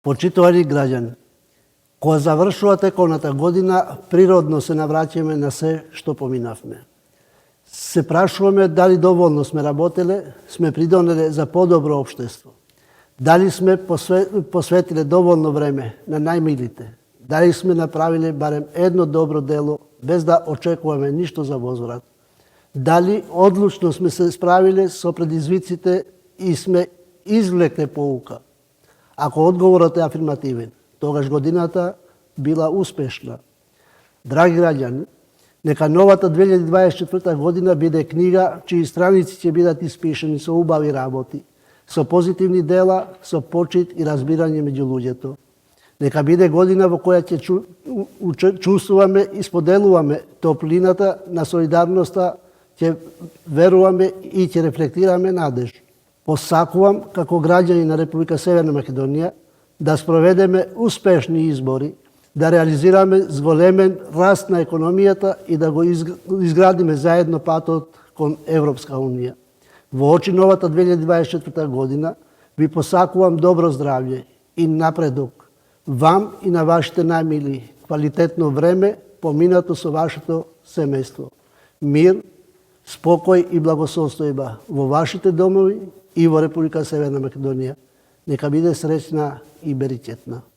Почитувани граѓани, кога завршува теконата година, природно се навраќаме на се што поминавме. Се прашуваме дали доволно сме работеле, сме придонеле за подобро општество. Дали сме посветиле доволно време на најмилите. Дали сме направиле барем едно добро дело без да очекуваме ништо за возврат. Дали одлучно сме се справиле со предизвиците и сме извлекле поука. Ако одговорот е афирмативен, тогаш годината била успешна. Драги граѓани, нека новата 2024 година биде книга чии страници ќе бидат испишани со убави работи, со позитивни дела, со почит и разбирање меѓу луѓето. Нека биде година во која ќе чувствуваме и споделуваме топлината на солидарноста, ќе веруваме и ќе рефлектираме надеж. Посакувам како граѓани на Република Северна Македонија да спроведеме успешни избори, да реализираме зголемен раст на економијата и да го изградиме заедно патот кон Европска Унија. Во очи новата 2024 година ви посакувам добро здравје и напредок вам и на вашите најмили, квалитетно време поминато со вашето семејство. Мир, спокој и благосостојба во вашите домови и во Република Северна Македонија. Нека биде среќна и бериќетна.